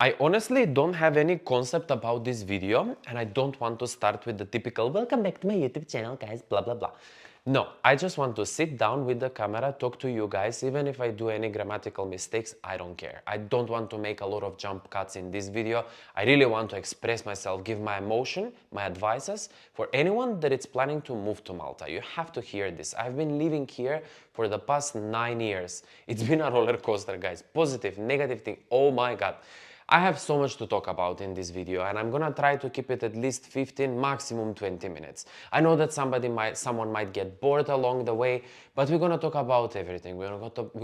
I honestly don't have any concept about this video, and I don't want to start with the typical welcome back to my YouTube channel, guys, blah blah blah. No, I just want to sit down with the camera, talk to you guys. Even if I do any grammatical mistakes, I don't care. I don't want to make a lot of jump cuts in this video. I really want to express myself, give my emotion, my advices. For anyone that is planning to move to Malta, you have to hear this. I've been living here for the past 9 years. It's been a roller coaster, guys. Positive, negative thing, oh my god. I have so much to talk about in this video, and I'm gonna try to keep it at least 15, maximum 20 minutes. I know that someone might get bored along the way, but we're gonna talk about everything. We're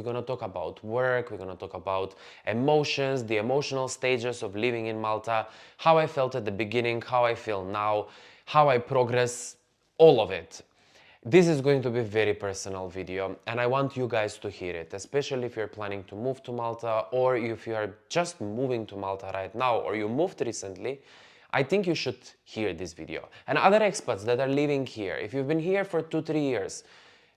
gonna talk about work, we're gonna talk about emotions, the emotional stages of living in Malta, how I felt at the beginning, how I feel now, how I progress, all of it. This is going to be a very personal video, and I want you guys to hear it, especially if you're planning to move to Malta, or if you are just moving to Malta right now, or you moved recently. I think you should hear this video. And other expats that are living here, if you've been here for 2-3 years,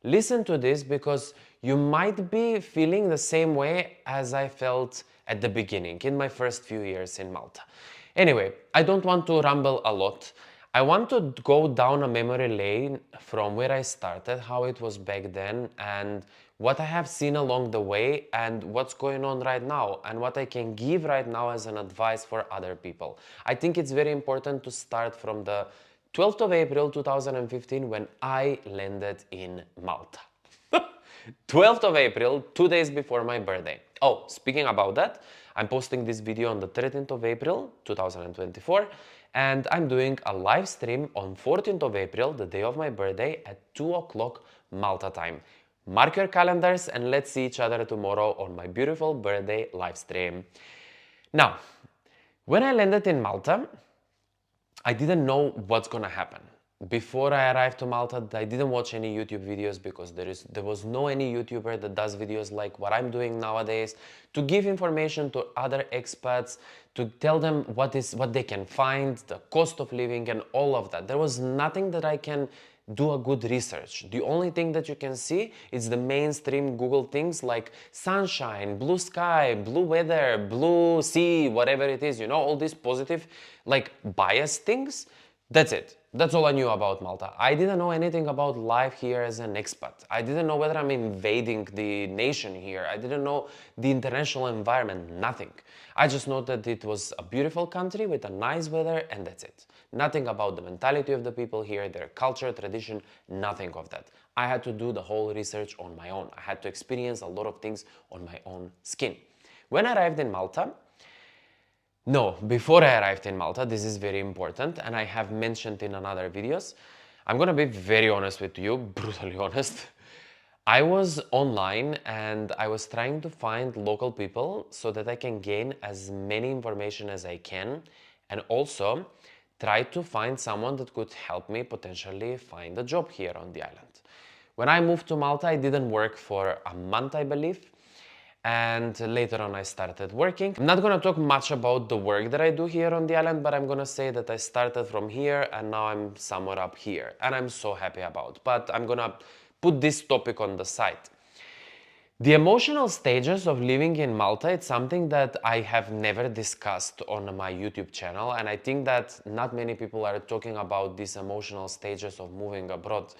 listen to this, because you might be feeling the same way as I felt at the beginning, in my first few years in Malta. Anyway, I don't want to ramble a lot. I want to go down a memory lane from where I started, how it was back then, and what I have seen along the way, and what's going on right now, and what I can give right now as an advice for other people. I think it's very important to start from the 12th of April 2015, when I landed in Malta. 12th of April, 2 days before my birthday. Oh, speaking about that, I'm posting this video on the 13th of April 2024, and I'm doing a live stream on 14th of April, the day of my birthday, at 2 o'clock Malta time. Mark your calendars and let's see each other tomorrow on my beautiful birthday live stream. Now, when I landed in Malta, I didn't know what's gonna happen. Before I arrived to Malta, I didn't watch any YouTube videos, because there was no any YouTuber that does videos like what I'm doing nowadays, to give information to other expats, to tell them what they can find, the cost of living and all of that. There was nothing that I can do a good research. The only thing that you can see is the mainstream Google things like sunshine, blue sky, blue weather, blue sea, whatever it is, all these positive, like biased things. That's it. That's all I knew about Malta. I didn't know anything about life here as an expat. I didn't know whether I'm invading the nation here. I didn't know the international environment, nothing. I just know that it was a beautiful country with a nice weather, and that's it. Nothing about the mentality of the people here, their culture, tradition, nothing of that. I had to do the whole research on my own. I had to experience a lot of things on my own skin. When I arrived in Malta, no, before I arrived in Malta, this is very important, and I have mentioned in another videos. I'm gonna be very honest with you, brutally honest. I was online and I was trying to find local people so that I can gain as many information as I can, and also try to find someone that could help me potentially find a job here on the island. When I moved to Malta, I didn't work for a month, I believe. And later on I started working. I'm not gonna talk much about the work that I do here on the island, but I'm gonna say that I started from here and now I'm somewhere up here, and I'm so happy about. But I'm gonna put this topic on the side. The emotional stages of living in Malta, it's something that I have never discussed on my YouTube channel, and I think that not many people are talking about these emotional stages of moving abroad.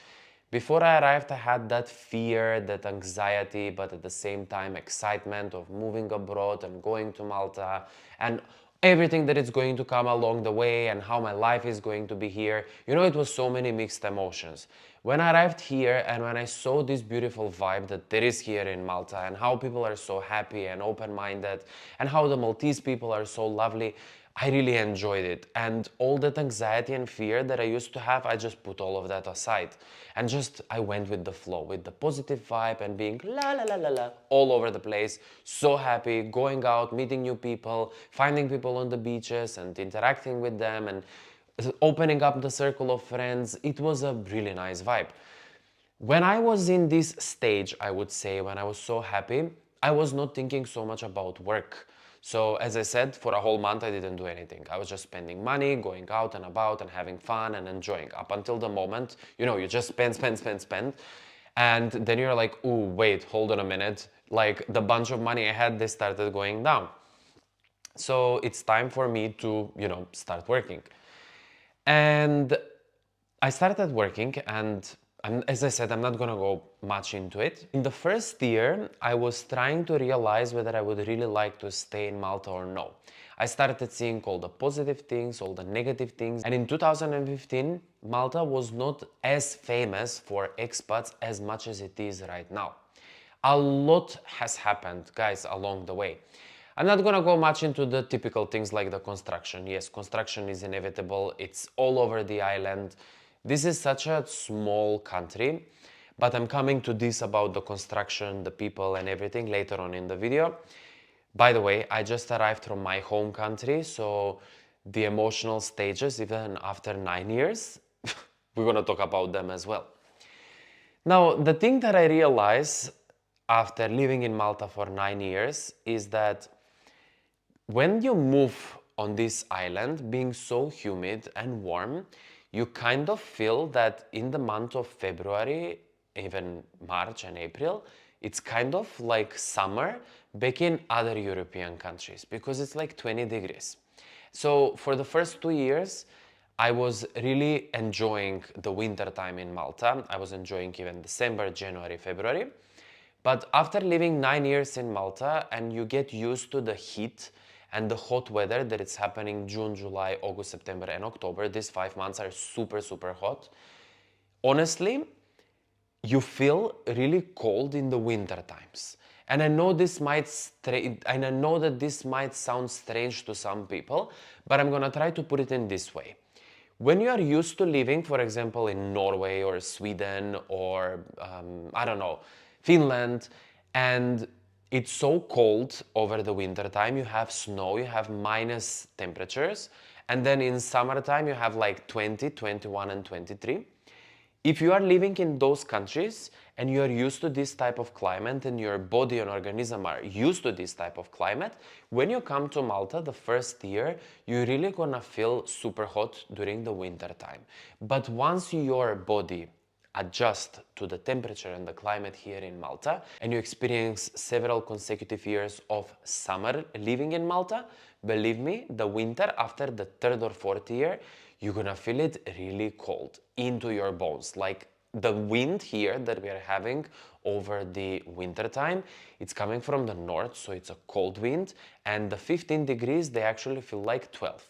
Before I arrived, I had that fear, that anxiety, but at the same time excitement of moving abroad and going to Malta, and everything that is going to come along the way, and how my life is going to be here. It was so many mixed emotions. When I arrived here and when I saw this beautiful vibe that there is here in Malta, and how people are so happy and open-minded, and how the Maltese people are so lovely, I really enjoyed it. And all that anxiety and fear that I used to have, I just put all of that aside. And I went with the flow, with the positive vibe, and being la la la la la all over the place. So happy, going out, meeting new people, finding people on the beaches and interacting with them, and opening up the circle of friends. It was a really nice vibe. When I was in this stage, I would say, when I was so happy, I was not thinking so much about work. So as I said, for a whole month I didn't do anything. I was just spending money, going out and about and having fun and enjoying, up until the moment, you just spend. And then you're like, ooh, wait, hold on a minute. Like, the bunch of money I had, they started going down. So it's time for me to, start working. And I started working, and as I said, I'm not gonna go much into it. In the first year, I was trying to realize whether I would really like to stay in Malta or no. I started seeing all the positive things, all the negative things, and in 2015, Malta was not as famous for expats as much as it is right now. A lot has happened, guys, along the way. I'm not gonna go much into the typical things like the construction. Yes, construction is inevitable. It's all over the island. This is such a small country, but I'm coming to this about the construction, the people and everything later on in the video. By the way, I just arrived from my home country, so the emotional stages, even after 9 years, we're gonna talk about them as well. Now, the thing that I realized after living in Malta for 9 years is that when you move on this island, being so humid and warm, you kind of feel that in the month of February, even March and April, it's kind of like summer back in other European countries because it's like 20 degrees. So for the first 2 years, I was really enjoying the winter time in Malta. I was enjoying even December, January, February. But after living 9 years in Malta and you get used to the heat and the hot weather that it's happening June, July, August, September, and October, these 5 months are super, super hot. Honestly, you feel really cold in the winter times. And I know I know that this might sound strange to some people, but I'm gonna try to put it in this way. When you are used to living, for example, in Norway or Sweden or I don't know, Finland, and it's so cold over the winter time, you have snow, you have minus temperatures, and then in summertime you have like 20, 21, and 23. If you are living in those countries and you are used to this type of climate and your body and organism are used to this type of climate, when you come to Malta the first year, you're really gonna feel super hot during the winter time. But once your body adjust to the temperature and the climate here in Malta and you experience several consecutive years of summer living in Malta, believe me, the winter after the third or fourth year, you're gonna feel it really cold into your bones. Like the wind here that we are having over the winter time, it's coming from the north, so it's a cold wind, and the 15 degrees, they actually feel like 12.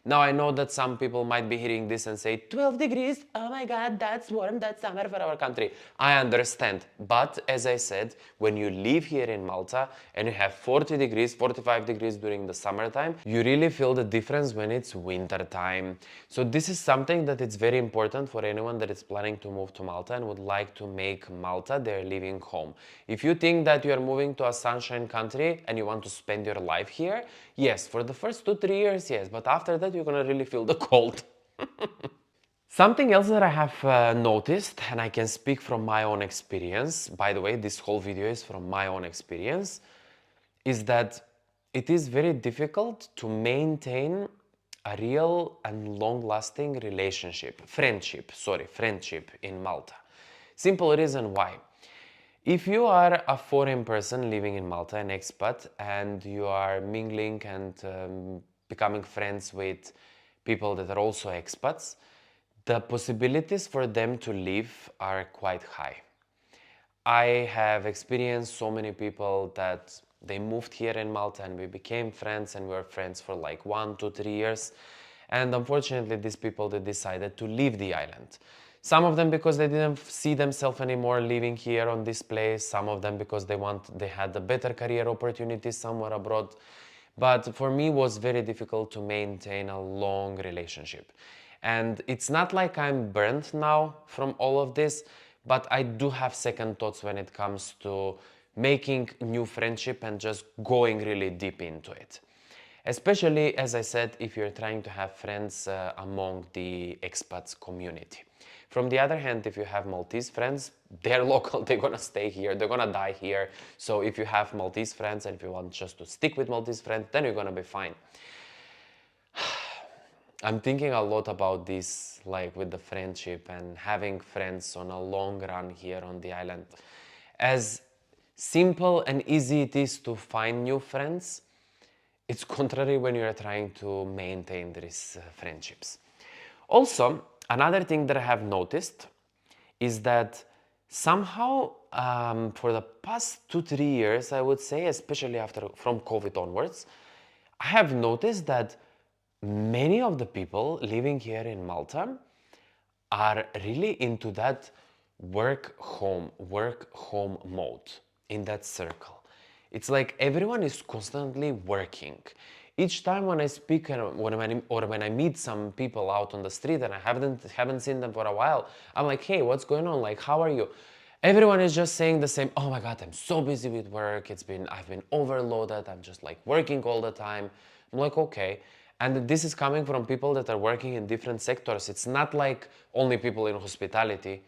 Now I know that some people might be hearing this and say 12 degrees, oh my god, that's warm, that's summer for our country. I understand, but as I said, when you live here in Malta and you have 40 degrees, 45 degrees during the summertime, you really feel the difference when it's winter time. So this is something that it's very important for anyone that is planning to move to Malta and would like to make Malta their living home. If you think that you are moving to a sunshine country and you want to spend your life here, yes, for the first 2-3 years, yes, but after that you're gonna really feel the cold. Something else that I have noticed, and I can speak from my own experience, by the way, this whole video is from my own experience, is that it is very difficult to maintain a real and long-lasting friendship in Malta. Simple reason why. If you are a foreign person living in Malta, an expat, and you are mingling and becoming friends with people that are also expats, the possibilities for them to leave are quite high. I have experienced so many people that they moved here in Malta and we became friends and we were friends for like 1, 2, 3 years. And unfortunately, these people they decided to leave the island. Some of them because they didn't see themselves anymore living here on this place. Some of them because they had a better career opportunity somewhere abroad. But for me, it was very difficult to maintain a long relationship. And it's not like I'm burnt now from all of this, but I do have second thoughts when it comes to making new friendship and just going really deep into it. Especially, as I said, if you're trying to have friends among the expats community. From the other hand, if you have Maltese friends, they're local, they're gonna stay here, they're gonna die here. So if you have Maltese friends and if you want just to stick with Maltese friends, then you're gonna be fine. I'm thinking a lot about this, like with the friendship and having friends on a long run here on the island. As simple and easy it is to find new friends, it's contrary when you're trying to maintain these friendships. Also, another thing that I have noticed is that somehow for the past 2-3 years, I would say, especially after from COVID onwards, I have noticed that many of the people living here in Malta are really into that work home mode, in that circle. It's like everyone is constantly working. Each time when I speak when I meet some people out on the street and I haven't seen them for a while, I'm like, hey, what's going on? Like, how are you? Everyone is just saying the same. Oh my God, I'm so busy with work. I've been overloaded. I'm just like working all the time. I'm like, okay. And this is coming from people that are working in different sectors. It's not like only people in hospitality.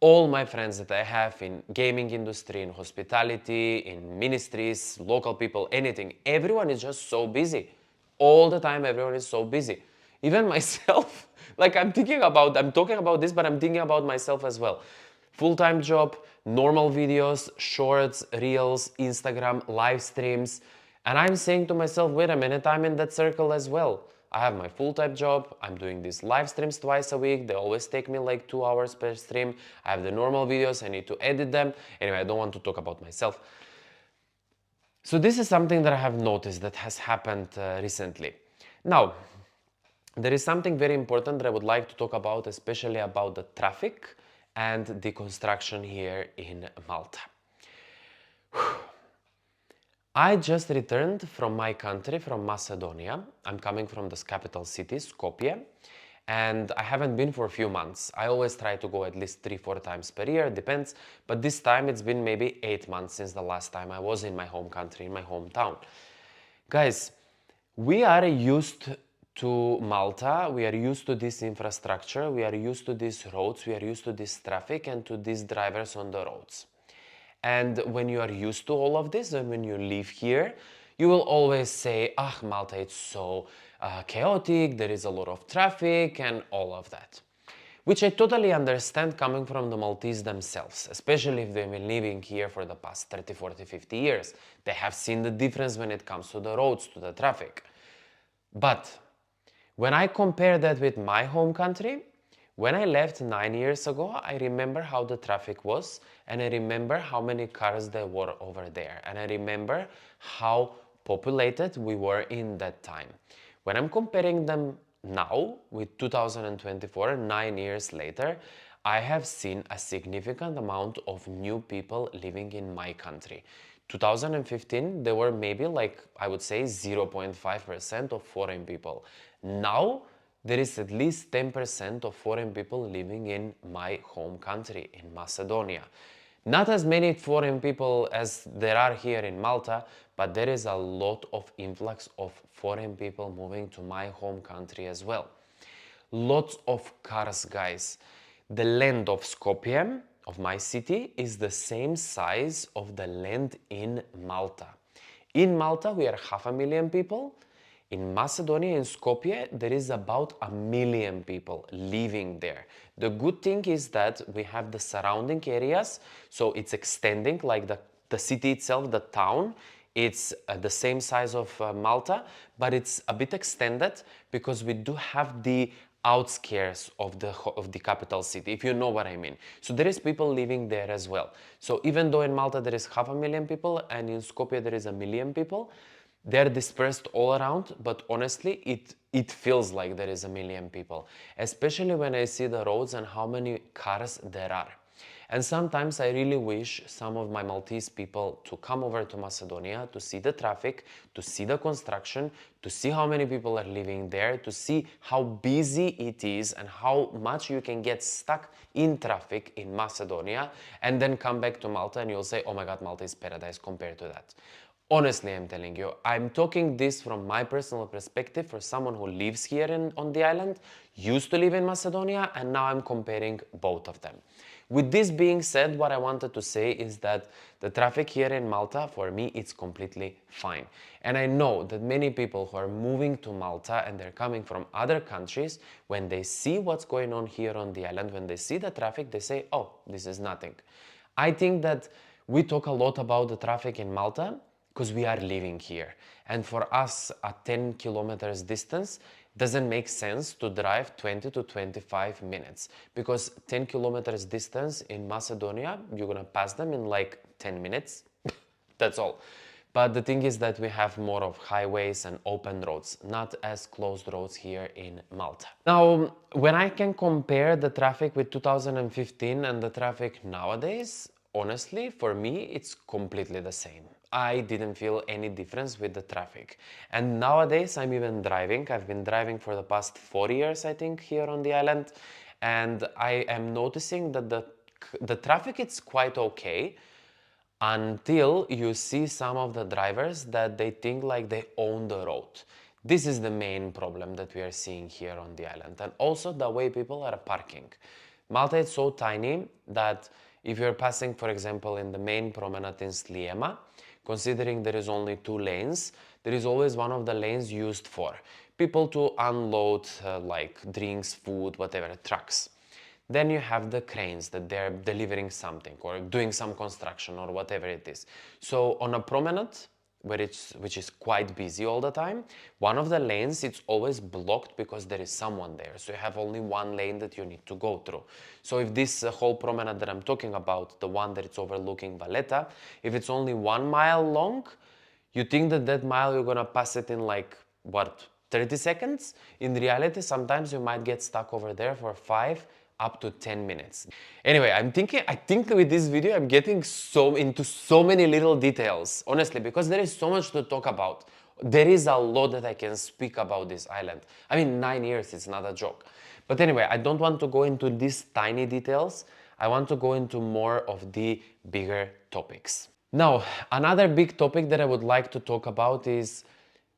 All my friends that I have in gaming industry, in hospitality, in ministries, local people, anything, everyone is just so busy. All the time, everyone is so busy. Even myself, like I'm talking about this, but I'm thinking about myself as well. Full-time job, normal videos, shorts, reels, Instagram, live streams. And I'm saying to myself, wait a minute, I'm in that circle as well. I have my full-time job, I'm doing these live streams twice a week, they always take me like 2 hours per stream. I have the normal videos, I need to edit them. Anyway, I don't want to talk about myself. So this is something that I have noticed that has happened recently. Now, there is something very important that I would like to talk about, especially about the traffic and the construction here in Malta. I just returned from my country, from Macedonia. I'm coming from this capital city, Skopje, and I haven't been for a few months. I always try to go at least 3-4 times per year, depends, but this time it's been maybe 8 months since the last time I was in my home country, in my hometown. Guys, we are used to Malta, we are used to this infrastructure, we are used to these roads, we are used to this traffic and to these drivers on the roads. And when you are used to all of this, and when you live here, you will always say, ah, Malta, it's so chaotic, there is a lot of traffic and all of that. Which I totally understand coming from the Maltese themselves, especially if they've been living here for the past 30, 40, 50 years. They have seen the difference when it comes to the roads, to the traffic. But when I compare that with my home country, when I left 9 years ago, I remember how the traffic was, and I remember how many cars there were over there, and I remember how populated we were in that time. When I'm comparing them now with 2024, 9 years later, I have seen a significant amount of new people living in my country. 2015, there were maybe like, I would say 0.5% of foreign people. Now, there is at least 10% of foreign people living in my home country, in Macedonia. Not as many foreign people as there are here in Malta, but there is a lot of influx of foreign people moving to my home country as well. Lots of cars, guys. The land of Skopje, of my city, is the same size of the land in Malta. In Malta, we are 500,000 people. In Macedonia, in Skopje, there is about 1,000,000 people living there. The good thing is that we have the surrounding areas, so it's extending, like the city itself, the town, it's the same size of Malta, but it's a bit extended because we do have the outskirts of the capital city, if you know what I mean. So there is people living there as well. So even though in Malta there is 500,000 people and in Skopje there is 1,000,000 people, they're dispersed all around, but honestly, it feels like there is 1,000,000 people, especially when I see the roads and how many cars there are. And sometimes I really wish some of my Maltese people to come over to Macedonia to see the traffic, to see the construction, to see how many people are living there, to see how busy it is and how much you can get stuck in traffic in Macedonia, and then come back to Malta and you'll say, oh my God, Malta is paradise compared to that. Honestly, I'm telling you, I'm talking this from my personal perspective for someone who lives here on the island, used to live in Macedonia, and now I'm comparing both of them. With this being said, what I wanted to say is that the traffic here in Malta, for me, it's completely fine. And I know that many people who are moving to Malta and they're coming from other countries, when they see what's going on here on the island, when they see the traffic, they say, oh, this is nothing. I think that we talk a lot about the traffic in Malta, because we are living here. And for us, at 10 kilometers distance, doesn't make sense to drive 20 to 25 minutes, because 10 kilometers distance in Macedonia, you're gonna pass them in like 10 minutes. That's all. But the thing is that we have more of highways and open roads, not as closed roads here in Malta. Now, when I can compare the traffic with 2015 and the traffic nowadays, honestly, for me, it's completely the same. I didn't feel any difference with the traffic. And nowadays, I'm even driving. I've been driving for the past 4 years, I think, here on the island. And I am noticing that the traffic is quite okay, until you see some of the drivers that they think like they own the road. This is the main problem that we are seeing here on the island, and also the way people are parking. Malta is so tiny that if you're passing, for example, in the main promenade in Sliema, considering there is only 2 lanes, there is always one of the lanes used for people to unload like drinks, food, whatever, trucks. Then you have the cranes that they're delivering something or doing some construction or whatever it is. So on a promenade, which is quite busy all the time, one of the lanes, it's always blocked because there is someone there. So you have only one lane that you need to go through. So if this whole promenade that I'm talking about, the one that it's overlooking Valletta, if it's only 1 mile long, you think that that mile you're gonna pass it in like, what, 30 seconds? In reality, sometimes you might get stuck over there for 5 up to 10 minutes. Anyway, I think with this video I'm getting into so many little details, honestly, because there is so much to talk about. There is a lot that I can speak about this island. I mean, 9 years, it's not a joke. But anyway, I don't want to go into these tiny details. I want to go into more of the bigger topics. Now, another big topic that I would like to talk about is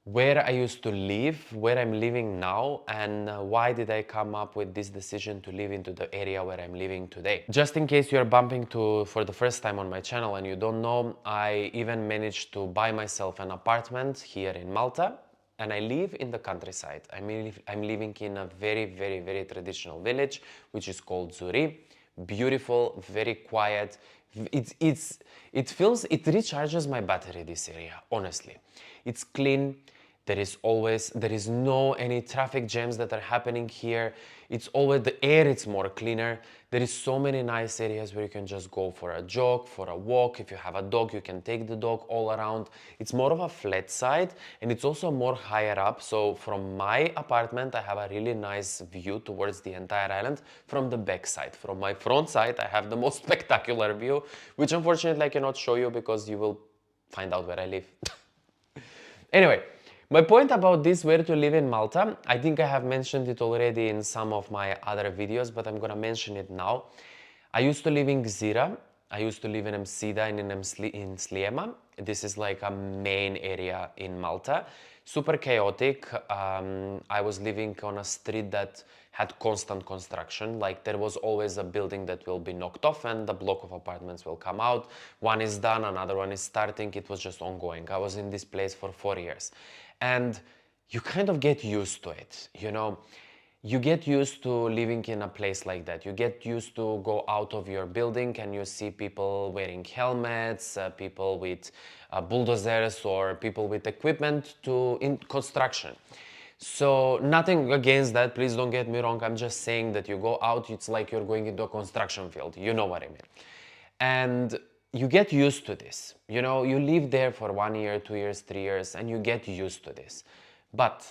where I used to live, where I'm living now, and why did I come up with this decision to live into the area where I'm living today. Just in case you're bumping to for the first time on my channel and you don't know, I even managed to buy myself an apartment here in Malta, and I live in the countryside. I'm living in a very, very, very traditional village, which is called Zuri. Beautiful, very quiet. It recharges my battery, this area, honestly. It's clean. There is no any traffic jams that are happening here. It's always the air, it's more cleaner. There is so many nice areas where you can just go for a jog, for a walk. If you have a dog, you can take the dog all around. It's more of a flat side, and it's also more higher up. So from my apartment, I have a really nice view towards the entire island from the back side. From my front side, I have the most spectacular view, which unfortunately I cannot show you because you will find out where I live. Anyway, my point about this, where to live in Malta, I think I have mentioned it already in some of my other videos, but I'm gonna mention it now. I used to live in Gzira, I used to live in Msida and in Sliema. This is like a main area in Malta. Super chaotic. I was living on a street that had constant construction. Like there was always a building that will be knocked off and the block of apartments will come out. One is done, another one is starting. It was just ongoing. I was in this place for 4 years. And you kind of get used to it, you know. You get used to living in a place like that. You get used to go out of your building and you see people wearing helmets, people with bulldozers or people with equipment in construction. So nothing against that, please don't get me wrong. I'm just saying that you go out, it's like you're going into a construction field. You know what I mean. And you get used to this. You know, you live there for 1 year, 2 years, 3 years, and you get used to this. But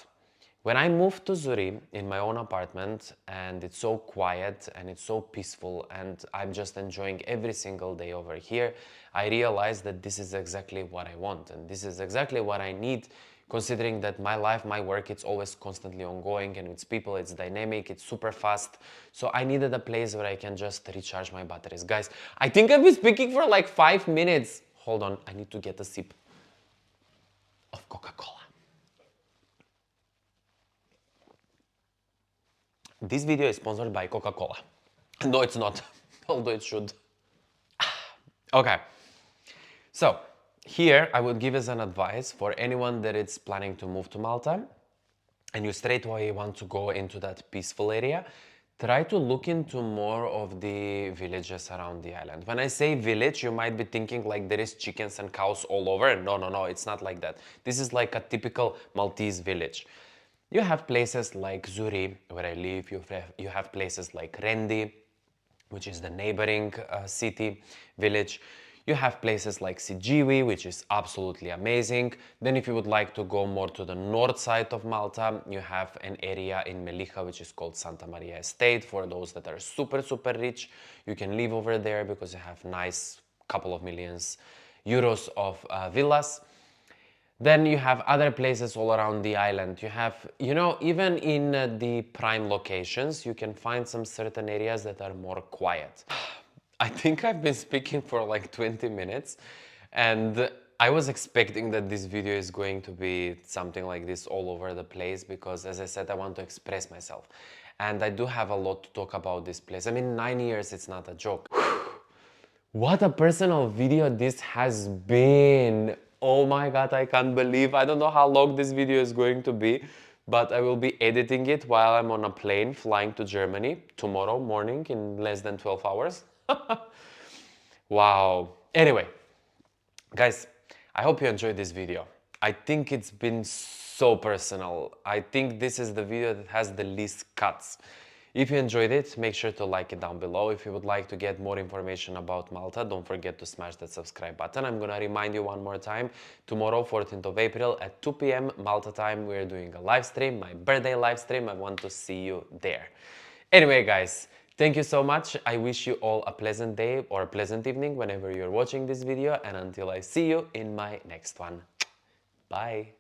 when I moved to Zuri in my own apartment, and it's so quiet and it's so peaceful and I'm just enjoying every single day over here, I realized that this is exactly what I want and this is exactly what I need, considering that my life, my work, it's always constantly ongoing and it's people, it's dynamic, it's super fast. So I needed a place where I can just recharge my batteries. Guys, I think I've been speaking for like 5 minutes. Hold on, I need to get a sip of Coca-Cola. This video is sponsored by Coca-Cola. No, it's not, although it should. Okay, so here I would give as an advice for anyone that is planning to move to Malta and you straight away want to go into that peaceful area, try to look into more of the villages around the island. When I say village, you might be thinking like there is chickens and cows all over. No, no, no, it's not like that. This is like a typical Maltese village. You have places like Zuri, where I live. You have places like Rendi, which is the neighboring city, village. You have places like Sigiwi, which is absolutely amazing. Then if you would like to go more to the north side of Malta, you have an area in Melija, which is called Santa Maria Estate. For those that are super, super rich, you can live over there because you have nice couple of millions euros of villas. Then you have other places all around the island. You have, you know, even in the prime locations, you can find some certain areas that are more quiet. I think I've been speaking for like 20 minutes and I was expecting that this video is going to be something like this all over the place because, as I said, I want to express myself. And I do have a lot to talk about this place. I mean, 9 years, it's not a joke. What a personal video this has been. Oh my god, I can't believe. I don't know how long this video is going to be, but I will be editing it while I'm on a plane flying to Germany tomorrow morning in less than 12 hours. Wow. Anyway, guys, I hope you enjoyed this video. I think it's been so personal. I think this is the video that has the least cuts. If you enjoyed it, make sure to like it down below. If you would like to get more information about Malta, don't forget to smash that subscribe button. I'm gonna remind you one more time, tomorrow, 14th of April at 2 p.m. Malta time, we're doing a live stream, my birthday live stream. I want to see you there. Anyway, guys, thank you so much. I wish you all a pleasant day or a pleasant evening whenever you're watching this video. And until I see you in my next one. Bye.